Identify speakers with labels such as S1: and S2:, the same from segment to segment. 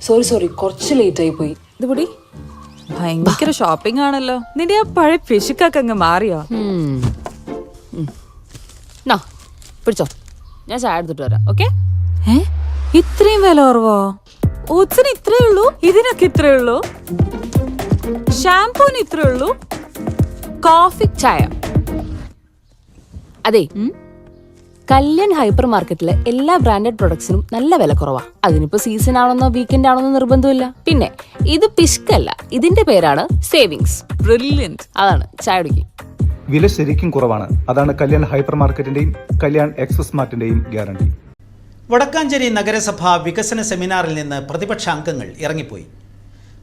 S1: Sorry കുറച്ച് late ആയി പോയി.
S2: ഇത് കൂടി ഭയങ്കര ഷോപ്പിംഗ് ആണല്ലോ. നിന്റെ ആ പഴയ പിശുക്കൊക്കെ അങ്ങ് മാറിയോ?
S1: പിടിച്ചോ, ഞാൻ ചായ എടുത്തിട്ട് വരാം. ഓക്കെ?
S2: ഇത്രയും വില കുറവോ? ഓട്സിന് ഇത്രേ ഉള്ളൂ, ഇതിനൊക്കെ ഇത്രേ ഉള്ളൂ, ഷാംപൂന് ഇത്രേ ഉള്ളൂ,
S1: കോഫി ചായ. അതെ, കല്യാൺ ഹൈപ്പർ മാർക്കറ്റിലെ എല്ലാ ബ്രാൻഡഡ് പ്രൊഡക്ട്സിനും നല്ല വില കുറവാ. അതിനിപ്പോ സീസൺ ആണെന്നോ വീക്കെൻഡ് ആണെന്നോ നിർബന്ധമില്ല. പിന്നെ ഇത് പിഷ്കല്ല, ഇതിന്റെ പേരാണ് സേവിങ്സ്.
S2: ബ്രില്യന്റ്.
S1: അതാണ് ചായ കുടിക്കും.
S3: വില ശരിക്കും കുറവാണ്. അതാണ് കല്യാൺ ഹൈപ്പർ മാർക്കറ്റിന്റെയും കല്യാൺ എക്സ്പ്രസ് മാർട്ടിന്റെയും ഗ്യാരണ്ടി.
S4: വടക്കാഞ്ചേരി നഗരസഭ വികസന സെമിനാറിൽ നിന്ന് പ്രതിപക്ഷ അംഗങ്ങൾ ഇറങ്ങിപ്പോയി.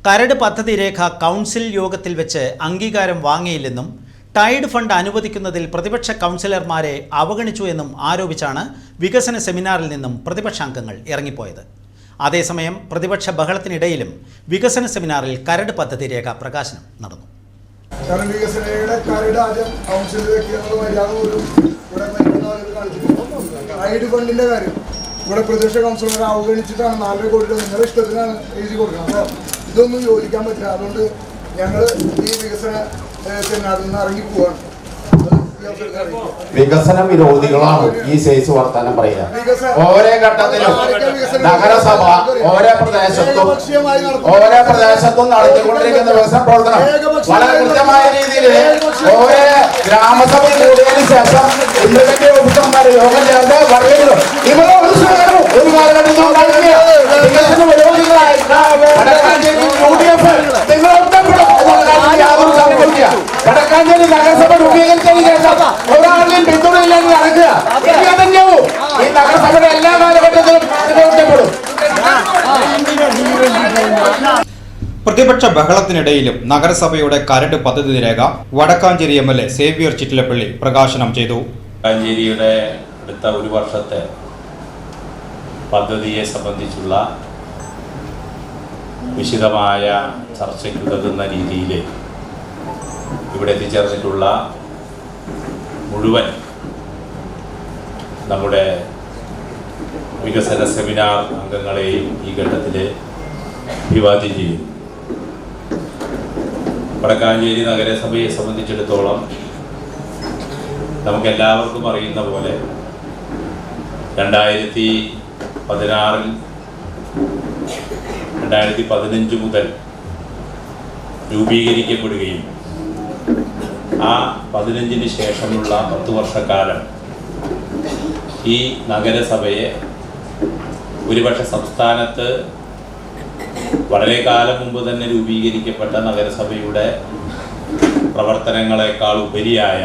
S4: കരട് പദ്ധതി രേഖ കൗൺസിൽ യോഗത്തിൽ വെച്ച് അംഗീകാരം വാങ്ങിയില്ലെന്നും ടൈഡ് ഫണ്ട് അനുവദിക്കുന്നതിൽ പ്രതിപക്ഷ കൗൺസിലർമാരെ അവഗണിച്ചു എന്നും ആരോപിച്ചാണ് വികസന സെമിനാറിൽ നിന്നും പ്രതിപക്ഷ അംഗങ്ങൾ ഇറങ്ങിപ്പോയത്. അതേസമയം പ്രതിപക്ഷ ബഹളത്തിനിടയിലും വികസന സെമിനാറിൽ കരട് പദ്ധതി രേഖ പ്രകാശനം നടന്നു.
S5: ഇവിടെ പ്രതിപക്ഷ കൗൺസിലറെ അവഗണിച്ചിട്ടാണ് 4 കോടി രൂപ നിങ്ങളുടെ ഇഷ്ടത്തിനാണ് എഴുതി കൊടുക്കുന്നത്. അപ്പോൾ ഇതൊന്നും യോജിക്കാൻ പറ്റില്ല. അതുകൊണ്ട് ഞങ്ങൾ ഈ വികസന സെമിനാറിൽ നിന്ന് ഇറങ്ങി പോവാണ്.
S6: വികസന വിരോധികളാണ് ഈ സൈസ് വർത്താനം പറയുക. ഓരോ ഘട്ടത്തിലും നഗരസഭ ഓരോ പ്രദേശത്തും നടത്തിക്കൊണ്ടിരിക്കുന്ന വികസന പ്രവർത്തനം വളരെ കൃത്യമായ രീതിയിൽ ഓരോ ഗ്രാമസഭ കൂടിയതിനു ശേഷം ഇന്നത്തെ ഓഫീസർമാരെ യോഗം ചേർന്ന് പറയുന്നു. ഇവിടെ ഒരു കാലഘട്ടത്തിൽ ഉണ്ടാക്കിയ വികസന വിരോധികളായി UDF നിങ്ങൾ യാതൊരു സംഭവിക്കുക. വടക്കാഞ്ചേരി നഗരസഭ രൂപീകരിച്ചതിന് ശേഷം ഒരാളുടെയും പിന്തുണയില്ലെങ്കിൽ നടക്കുക. തന്നെയാവും ഈ നഗരസഭയുടെ എല്ലാ കാലഘട്ടത്തിലും അനുഭവപ്പെടും.
S7: പ്രതിപക്ഷ ബഹളത്തിനിടയിലും നഗരസഭയുടെ കരട് പദ്ധതി രേഖ വടക്കാഞ്ചേരി MLA സേവ്യർ ചിറ്റിലപ്പള്ളി പ്രകാശനം ചെയ്തു.
S8: വടക്കാഞ്ചേരിയുടെ അടുത്ത ഒരു വർഷത്തെ പദ്ധതിയെ സംബന്ധിച്ചുള്ള വിശദമായ ചർച്ചയ്ക്ക് ഉതകുന്ന രീതിയിൽ ഇവിടെ എത്തിച്ചേർന്നിട്ടുള്ള മുഴുവൻ നമ്മുടെ വികസന സെമിനാർ അംഗങ്ങളെയും ഈ ഘട്ടത്തിൽ അഭിവാദ്യം ചെയ്യും. വടക്കാഞ്ചേരി നഗരസഭയെ സംബന്ധിച്ചിടത്തോളം നമുക്കെല്ലാവർക്കും അറിയുന്ന പോലെ 2015 മുതൽ രൂപീകരിക്കപ്പെടുകയും ആ 15-ന് ശേഷമുള്ള 10 വർഷക്കാലം ഈ നഗരസഭയെ ഒരുപക്ഷെ സംസ്ഥാനത്ത് വളരെ കാലം മുമ്പ് തന്നെ രൂപീകരിക്കപ്പെട്ട നഗരസഭയുടെ പ്രവർത്തനങ്ങളെക്കാൾ ഉപരിയായ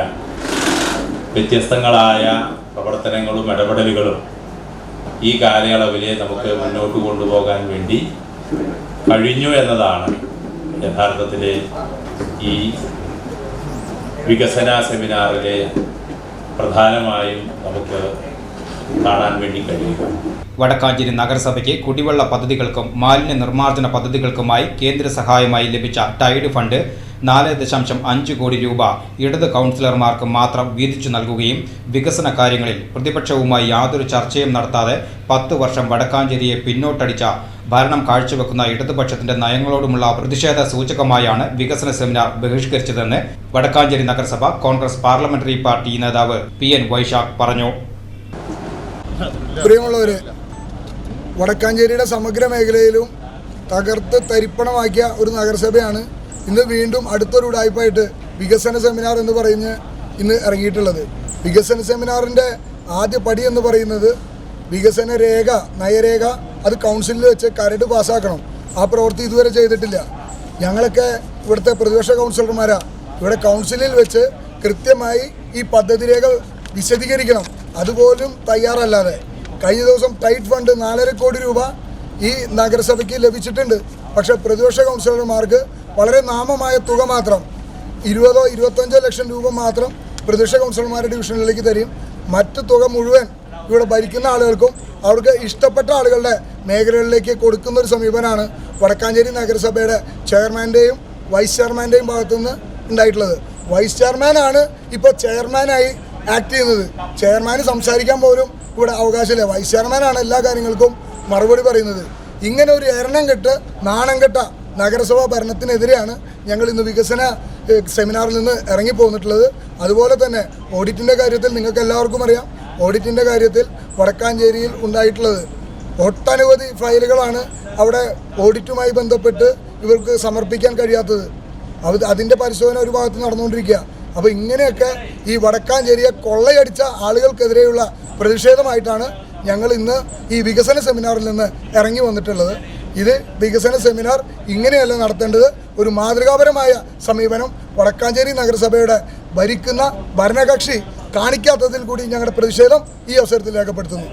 S8: വ്യത്യസ്തങ്ങളായ പ്രവർത്തനങ്ങളും ഇടപെടലുകളും ഈ കാലയളവിൽ നമുക്ക് മുന്നോട്ട് കൊണ്ടുപോകാൻ വേണ്ടി കഴിഞ്ഞു എന്നതാണ് യഥാർത്ഥത്തിൽ ഈ വികസന സെമിനാറിലെ പ്രധാനമായും നമുക്ക് കാണാൻ വേണ്ടി കഴിയുക.
S7: വടക്കാഞ്ചേരി നഗരസഭയ്ക്ക് കുടിവെള്ള പദ്ധതികൾക്കും മാലിന്യ നിർമ്മാർജ്ജന പദ്ധതികൾക്കുമായി കേന്ദ്ര സഹായമായി ലഭിച്ച ടൈഡ് ഫണ്ട് 4.5 കോടി രൂപ ഇടത് കൗൺസിലർമാർക്ക് മാത്രം വീതിച്ചു നൽകുകയും വികസന കാര്യങ്ങളിൽ പ്രതിപക്ഷവുമായി യാതൊരു ചർച്ചയും നടത്താതെ 10 വർഷം വടക്കാഞ്ചേരിയെ പിന്നോട്ടടിച്ച ഭരണം കാഴ്ചവെക്കുന്ന ഇടതുപക്ഷത്തിന്റെ നയങ്ങളോടുമുള്ള പ്രതിഷേധ സൂചകമായാണ് വികസന സെമിനാർ ബഹിഷ്കരിച്ചതെന്ന് വടക്കാഞ്ചേരി നഗരസഭ കോൺഗ്രസ് പാർലമെന്ററി പാർട്ടി നേതാവ് PN വൈശാഖ് പറഞ്ഞു.
S5: പ്രിയമുള്ളവരെ, വടക്കാഞ്ചേരിയുടെ സമഗ്ര മേഖലയിലും തകർത്ത് തരിപ്പണമാക്കിയ ഒരു നഗരസഭയാണ് ഇന്ന് വീണ്ടും അടുത്തൊരു ഉടായ്പായിട്ട് വികസന സെമിനാർ എന്ന് പറഞ്ഞ് ഇന്ന് ഇറങ്ങിയിട്ടുള്ളത്. വികസന സെമിനാറിൻ്റെ ആദ്യ പടി എന്ന് പറയുന്നത് വികസന രേഖ, നയരേഖ അത് കൗൺസിലിൽ വെച്ച് കരട് പാസ്സാക്കണം. ആ പ്രവൃത്തി ഇതുവരെ ചെയ്തിട്ടില്ല. ഞങ്ങളൊക്കെ ഇവിടുത്തെ പ്രതിപക്ഷ കൗൺസിലർമാരാണ്. ഇവിടെ കൗൺസിലിൽ വെച്ച് കൃത്യമായി ഈ പദ്ധതി രേഖ വിശദീകരിക്കണം. അതുപോലും തയ്യാറല്ലാതെ കഴിഞ്ഞ ദിവസം ടൈറ്റ് ഫണ്ട് 4.5 കോടി രൂപ ഈ നഗരസഭയ്ക്ക് ലഭിച്ചിട്ടുണ്ട്. പക്ഷേ പ്രതിപക്ഷ കൗൺസിലർമാർക്ക് വളരെ നാമമായ തുക മാത്രം 20-25 ലക്ഷം രൂപ മാത്രം പ്രതിപക്ഷ കൗൺസിലർമാരുടെ ഡിവിഷനിലേക്ക് തരും. മറ്റു തുക മുഴുവൻ ഇവിടെ ഭരിക്കുന്ന ആളുകൾക്കും അവർക്ക് ഇഷ്ടപ്പെട്ട ആളുകളുടെ മേഖലകളിലേക്ക് കൊടുക്കുന്ന ഒരു സമീപനമാണ് വടക്കാഞ്ചേരി നഗരസഭയുടെ ചെയർമാൻ്റെയും വൈസ് ചെയർമാൻ്റെയും ഭാഗത്തുനിന്ന് ഉണ്ടായിട്ടുള്ളത്. വൈസ് ചെയർമാനാണ് ഇപ്പോൾ ചെയർമാനായി ആക്ട് ചെയ്യുന്നത്. ചെയർമാന് സംസാരിക്കാൻ പോലും ഇവിടെ അവകാശമില്ല. വൈസ് ചെയർമാനാണ് എല്ലാ കാര്യങ്ങൾക്കും മറുപടി പറയുന്നത്. ഇങ്ങനെ ഒരു എരണം കെട്ട് നാണം കെട്ട നഗരസഭാ ഭരണത്തിനെതിരെയാണ് ഞങ്ങൾ ഇന്ന് വികസന സെമിനാറിൽ നിന്ന് ഇറങ്ങിപ്പോന്നിട്ടുള്ളത്. അതുപോലെ തന്നെ ഓഡിറ്റിൻ്റെ കാര്യത്തിൽ നിങ്ങൾക്ക് എല്ലാവർക്കും അറിയാം, ഓഡിറ്റിൻ്റെ കാര്യത്തിൽ വടക്കാഞ്ചേരിയിൽ ഉണ്ടായിട്ടുള്ളത് ഒട്ടനവധി ഫയലുകളാണ് അവിടെ ഓഡിറ്റുമായി ബന്ധപ്പെട്ട് ഇവർക്ക് സമർപ്പിക്കാൻ കഴിയാത്തത്. അതിൻ്റെ പരിശോധന ഒരു ഭാഗത്ത് നടന്നുകൊണ്ടിരിക്കുക. അപ്പോൾ ഇങ്ങനെയൊക്കെ ഈ വടക്കാഞ്ചേരിയെ കൊള്ളയടിച്ച ആളുകൾക്കെതിരെയുള്ള പ്രതിഷേധമായിട്ടാണ് ഞങ്ങൾ ഇന്ന് ഈ വികസന സെമിനാറിൽ നിന്ന് ഇറങ്ങി വന്നിട്ടുള്ളത്. ഇത് വികസന സെമിനാർ ഇങ്ങനെയല്ല നടത്തേണ്ടത്. ഒരു മാതൃകാപരമായ സമീപനം വടക്കാഞ്ചേരി നഗരസഭയുടെ ഭരിക്കുന്ന ഭരണകക്ഷി കാണിക്കാത്തതിൽ കൂടി ഞങ്ങളുടെ പ്രതിഷേധം ഈ അവസരത്തിൽ രേഖപ്പെടുത്തുന്നു.